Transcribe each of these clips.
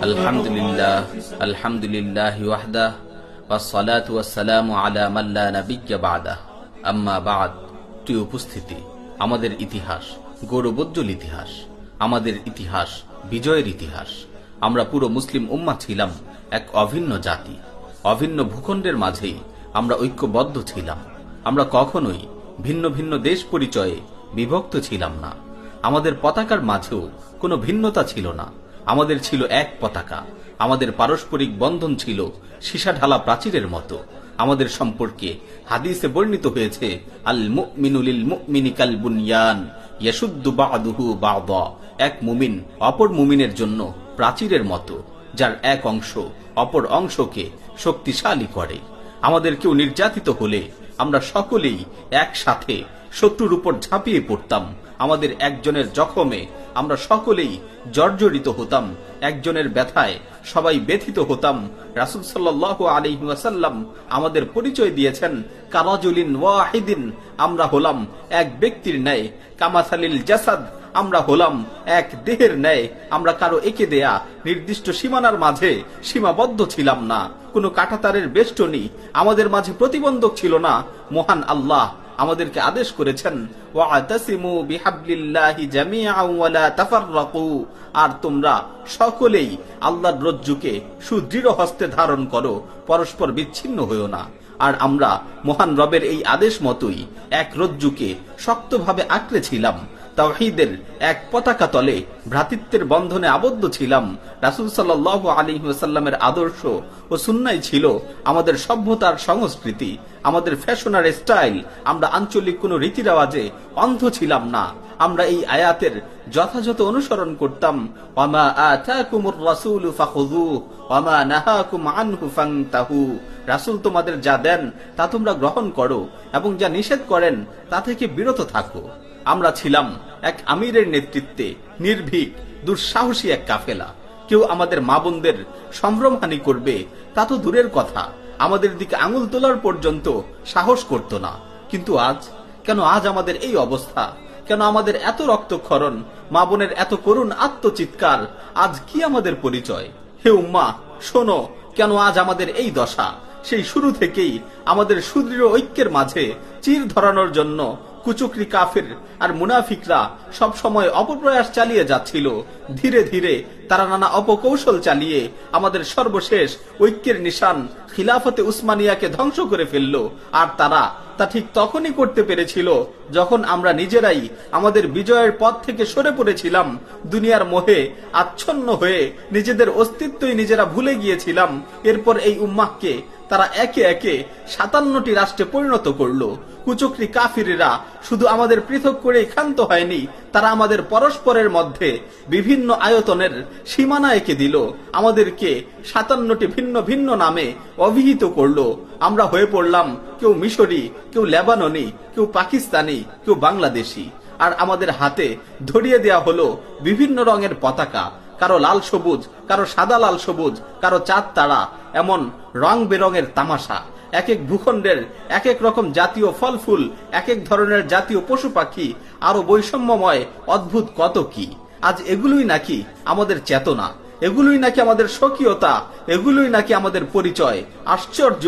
আলহামদুলিল্লাহ আলহামদুলিল্লাহি ওয়াহদাহ ওয়াসসালাতু ওয়াসসালামু আলা মান লা নাবিয়্যা বা'দাহ আম্মা বা'দ। প্রিয় উপস্থিতি, আমাদের ইতিহাস গৌরবোজ্জ্বল ইতিহাস, আমাদের ইতিহাস বিজয়ের ইতিহাস। আমরা পুরো মুসলিম উম্মাহ ছিলাম এক অভিন্ন জাতি, অভিন্ন ভূখণ্ডের মাঝেই আমরা ঐক্যবদ্ধ ছিলাম। আমরা কখনোই ভিন্ন ভিন্ন দেশ পরিচয়ে বিভক্ত ছিলাম না। আমাদের পতাকার মাঝেও কোনো ভিন্নতা ছিল না। আমাদের ছিল এক পতাকা। আমাদের পারস্পরিক বন্ধন ছিল সীসা ঢালা প্রাচীরের মতো। আমাদের সম্পর্কে হাদিসে বর্ণিত হয়েছে, আল মুমিনু লিল মুমিনি কাল বুনয়ান ইয়াশুদ্দু বা'দুহু বা'দা। এক মুমিন অপর মুমিনের জন্য প্রাচীরের মতো, যার এক অংশ অপর অংশকে শক্তিশালী করে। আমাদের কেউ নির্যাতিত হলে আমরা সকলেই একসাথে শত্রুর উপর ঝাঁপিয়ে পড়তাম। আমাদের একজনের জখমে আমরা সকলেই জর্জরিত হতাম, একজনের ব্যথায় সবাই ব্যথিত হতাম। রাসূল সাল্লাল্লাহু আলাইহি ওয়াসাল্লাম আমাদের পরিচয় দিয়েছেন কারাজুলিন ওয়াহিদিন, আমরা হলাম এক ব্যক্তির ন্যায়। কামাসালিল জাসাদ, আমরা হলাম এক দেহের ন্যায়। আমরা কারো এঁকে দেয়া নির্দিষ্ট সীমানার মাঝে সীমাবদ্ধ ছিলাম না। কোনো কাঁটাতারের বেষ্টনী আমাদের মাঝে প্রতিবন্ধক ছিল না। মহান আল্লাহ আমাদেরকে আদেশ করেছেন, ওয়াতাসিমু বিহাবলিল্লাহি জামিআন ওয়া লা তাফাররাকু, আর তোমরা সকলেই আল্লাহর রজ্জুকে সুদৃঢ় হস্তে ধারণ করো, পরস্পর বিচ্ছিন্ন হইও না। আর আমরা মহান রবের এই আদেশ মতোই এক রজ্জুকে শক্তভাবে আঁকড়ে ছিলাম। তাওহীদের এক পতাকা তলে ভ্রাতৃত্বের বন্ধনে আবদ্ধ ছিলাম। রাসূল সাল্লাল্লাহু আলাইহি ওয়াসাল্লামের আদর্শ ও সুন্নাহ ছিল আমাদের সভ্যতার সংস্কৃতি, আমাদের ফ্যাশনার স্টাইল। আমরা আঞ্চলিক কোনো রীতিরেওয়াজে অন্ধ ছিলাম না। আমরা এই আয়াতের যথাযথ অনুসরণ করতাম। ওয়ামা আতাকুমুর রাসূলু ফাখুযুহু ওয়ামা নাহাকুম আনহু ফান্তাহু। রাসূল তোমাদের যা দেন তা তোমরা গ্রহণ করো, এবং যা নিষেধ করেন তা থেকে বিরত থাকো। আমরা ছিলাম এক আমিরের নেতৃত্বে নির্ভীক দুঃসাহসী এক কাফেলা। কেউ আমাদের মা বোনদের সম্ভ্রমহানি করবে তা তো দূরের কথা, আমাদের দিকে আঙুল তোলার পর্যন্ত সাহস করত না। কিন্তু আজ কেন আমাদের এই অবস্থা? কেন আমাদের এত রক্তক্ষরণ, মা বোনের এত করুণ আত্মচিৎকার? আজ কি আমাদের পরিচয়? হে উম্মাহ, শোনো, কেন আজ আমাদের এই দশা? সেই শুরু থেকেই আমাদের সুদৃঢ় ঐক্যের মাঝে চির ধরানোর জন্য কুচক্রী কাফির আর মুনাফিকরা সব সময় অপপ্রয়াস চালিয়ে যাচ্ছিল। ধীরে ধীরে তারা নানা অপকৌশল চালিয়ে আমাদের সর্বশেষ ঐক্যের নিশান খিলাফতে উসমানিয়াকে ধ্বংস করে ফেলল। আর তারা তা ঠিক তখনই করতে পেরেছিল যখন আমরা নিজেরাই আমাদের বিজয়ের পথ থেকে সরে পড়েছিলাম। দুনিয়ার মোহে আচ্ছন্ন হয়ে নিজেদের অস্তিত্বই নিজেরা ভুলে গিয়েছিলাম। এরপর এই উম্মাহকে তারা একে একে 57টি রাষ্ট্রে পরিণত করলো। কুচক্রী কাফিরেরা শুধু আমাদের পৃথক করেই ক্ষান্ত হয়নি, তারা আমাদের পরস্পরের মধ্যে বিভিন্ন আয়তনের সীমানা এঁকে দিল। আমাদেরকে 57টি ভিন্ন ভিন্ন নামে অভিহিত করলো। আমরা হয়ে পড়লাম কেউ মিশরি, কেউ লেবাননি, কেউ পাকিস্তানি, কেউ বাংলাদেশি। আর আমাদের হাতে ধরিয়ে দেয়া হলো বিভিন্ন রঙের পতাকা, কারো লাল সবুজ, কারো সাদা লাল সবুজ, কারো চাঁদ তারা, এমন রং বেরঙের তামাশা। এক এক ভূখণ্ডের এক এক রকম জাতীয় ফল ফুল, এক এক ধরনের জাতীয় পশু পাখি, আরো বৈষম্যময় অদ্ভুত কত কি। আজ এগুলোই নাকি আমাদের চেতনা, এগুলোই নাকি আমাদের স্বকীয়তা, এগুলোই নাকি আমাদের পরিচয়। আশ্চর্য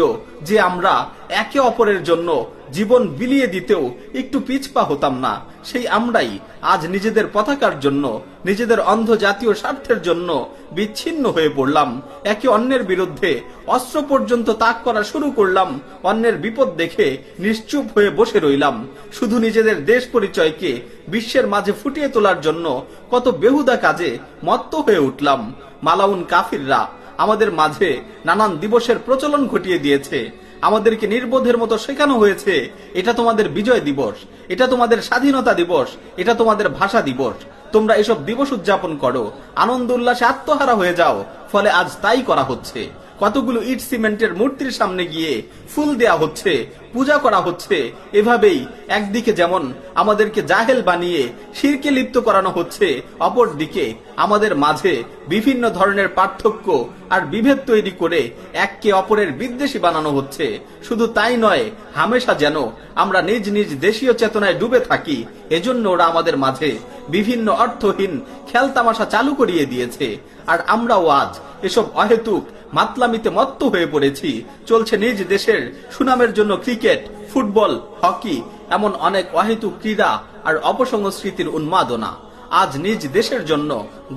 যে আমরা একে অপরের জন্য জীবন বিলিয়ে দিতেও একটু পিছপা হতাম না। সেই আমরাই আজ নিজেদের পতাকার জন্য, নিজেদের অন্ধ জাতীয় স্বার্থের জন্য বিচ্ছিন্ন হয়ে পড়লাম। একে অন্যের বিরুদ্ধে অস্ত্র পর্যন্ত তাক করা শুরু করলাম। অন্যের বিপদ দেখে নিশ্চুপ হয়ে বসে রইলাম। শুধু নিজেদের দেশ পরিচয়কে বিশ্বের মাঝে ফুটিয়ে তোলার জন্য কত বেহুদা কাজে মত্ত হয়ে উঠলাম। মালাউন কাফিররা আমাদের মাঝে নানান দিবসের প্রচলন ঘটিয়ে দিয়েছে। আমাদেরকে নির্বোধের মতো শেখানো হয়েছে, এটা তোমাদের বিজয় দিবস, এটা তোমাদের স্বাধীনতা দিবস, এটা তোমাদের ভাষা দিবস। তোমরা এসব দিবস উদযাপন করো, আনন্দ উল্লাসে আত্মহারা হয়ে যাও। ফলে আজ তাই করা হচ্ছে। কতগুলো ইট সিমেন্টের মূর্তির সামনে গিয়ে ফুল দেয়া হচ্ছে, পূজা করা হচ্ছে, এভাবেই একদিকে যেমন আমাদেরকে জাহেল বানিয়ে শিরকে লিপ্ত করানো হচ্ছে, অপরদিকে আমাদের মাঝে বিভিন্ন ধরনের পার্থক্য আর বিভেদ তৈরি করে একে অপরের বিদ্বেষী বানানো হচ্ছে। শুধু তাই নয়, হামেশা যেন আমরা নিজ নিজ দেশীয় চেতনায় ডুবে থাকি, এজন্য ওরা আমাদের মাঝে বিভিন্ন অর্থহীন খেলতামাশা চালু করিয়ে দিয়েছে। আর আমরাও আজ এসব অহেতুক মাতলামিতে মত্ত হয়ে পড়েছি। চলছে নিজ দেশের সুনামের জন্য ক্রিকেট, ফুটবল, হকি, এমন অনেক অহেতুক ক্রীড়া আর অপসংস্কৃতির উন্মাদনা। আজ নিজ দেশের জন্য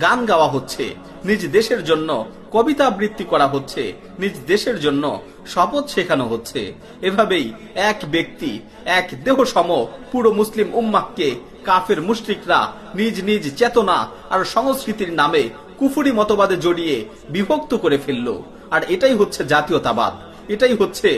গান গাওয়া হচ্ছে, নিজ দেশের জন্য কবিতা আবৃত্তি করা হচ্ছে, নিজ দেশের জন্য শপথ শেখানো হচ্ছে। এভাবেই এক ব্যক্তি, এক দেহ সম পুরো মুসলিম উম্মাহকে কাফের মুশরিকরা নিজ নিজ চেতনা আর সংস্কৃতির নামে কুফরি মতবাদে জড়িয়ে বিভক্ত করে ফেলল। আর এটাই হচ্ছে জাতীয়তাবাদ, এটাই হচ্ছে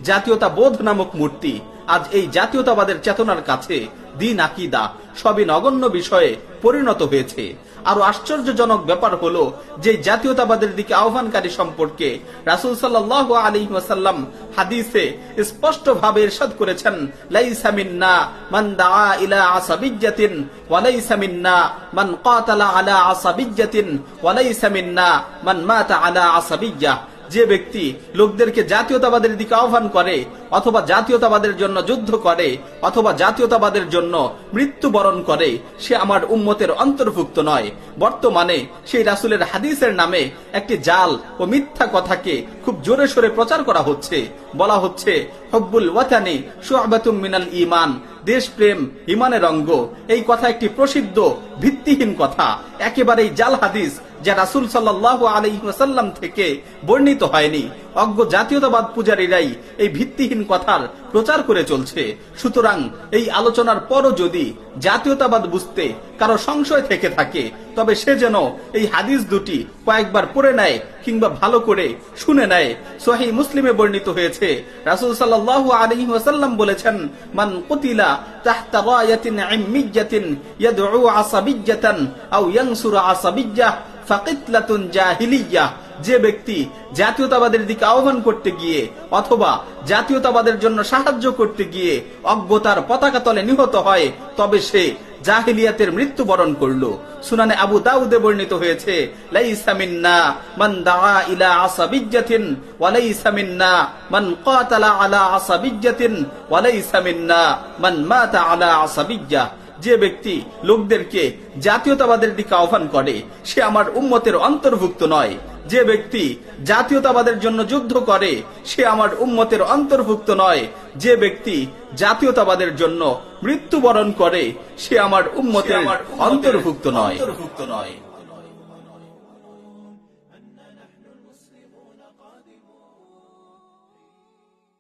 জাতীয়তাবোধ নামক মূর্তি। আজ এই জাতীয়তাবাদের চেতনার কাছে দিন আকীদা সবই নগণ্য বিষয়ে পরিণত হয়েছে। আরো আশ্চর্যজনক ব্যাপার হলো যে জাতীয়তাবাদের দিকে আহ্বানকারী সম্পর্কে রাসূল সাল্লাল্লাহু আলাইহি ওয়াসাল্লাম হাদিসে স্পষ্ট ভাবে ইরশাদ করেছেন, লাইসা মিন্না মান দাআ ইলা আসাবিয়্যাতিন ওয়া লাইসা মিন্না মান কাতালা আলা আসাবিয়্যাতিন ওয়া লাইসা মিন্না মান মাতা আলা আসাবিয়্যাহ। যে ব্যক্তি লোকদেরকে জাতীয়তাবাদের দিকে আহ্বান করে, অথবা জাতীয়তাবাদের জন্য যুদ্ধ করে, অথবা জাতীয়তাবাদের জন্য মৃত্যুবরণ করে, সে আমার উম্মতের অন্তর্ভুক্ত নয়। বর্তমানে সেই রাসূলের হাদিসের নামে একটি জাল ও মিথ্যা কথাকে খুব জোরে সোরে প্রচার করা হচ্ছে। বলা হচ্ছে হুব্বুল ওয়াতানি শুআবাতুম মিনাল ঈমান, দেশপ্রেম ঈমানের অঙ্গ। এই কথা একটি প্রসিদ্ধ ভিত্তিহীন কথা, একেবারেই জাল হাদিস, যা রাসূল সাল্লাল্লাহু আলাইহি ওয়াসাল্লাম থেকে বর্ণিত হয়নি। অজ্ঞ জাতীয়তাবাদ পূজারীরাই এই ভিত্তিহীন কথার প্রচার করে চলছে। সুতরাং এই আলোচনার পরও যদি জাতীয়তাবাদ বুঝতে কারো সংশয় থেকে থাকে, তবে সে যেন এই হাদিস দুটি কয়েকবার পড়ে নেয় কিংবা ভালো করে শুনে নেয়। সহিহ মুসলিমে বর্ণিত হয়েছে, রাসূল সাল্লাল্লাহু আলাইহি ওয়াসাল্লাম বলেছেন, মান কুতিলা তাহতা রায়াতিন ইম্মিয়াতিন ইয়াদউ আসাবিয়্যাতান আও ইয়ানসুরু আসাবিয়্যাহ ফাকিতলাতুন জাহিলিয়াহ। যে ব্যক্তি জাতীয়তাবাদের দিকে আহ্বান করতে গিয়ে অথবা জাতীয়তাবাদের জন্য সাহায্য করতে গিয়ে অজ্ঞতার পতাকা তলে নিহত হয়, তবে সে জাহিলিয়াতের মৃত্যুবরণ করল। সুনানে আবু দাউদে বর্ণিত হয়েছে, লাইসা মিন্না মান দাআ ইলা আসাবিয়্যাতিন ওয়া লাইসা মিন্না মান কাতালা আলা আসাবিয়্যাতিন ওয়া লাইসা মিন্না মান মাতা আলা আসাবিয়্যাহ। যে ব্যক্তি লোকদেরকে জাতীয়তাবাদের দিকে আহ্বান করে, সে আমার উম্মতের অন্তর্ভুক্ত নয়। যে ব্যক্তি জাতীয়তাবাদের জন্য যুদ্ধ করে, সে আমার উম্মতের অন্তর্ভুক্ত নয়। যে ব্যক্তি জাতীয়তাবাদের জন্য মৃত্যুবরণ করে, সে আমার উম্মতের অন্তর্ভুক্ত নয়।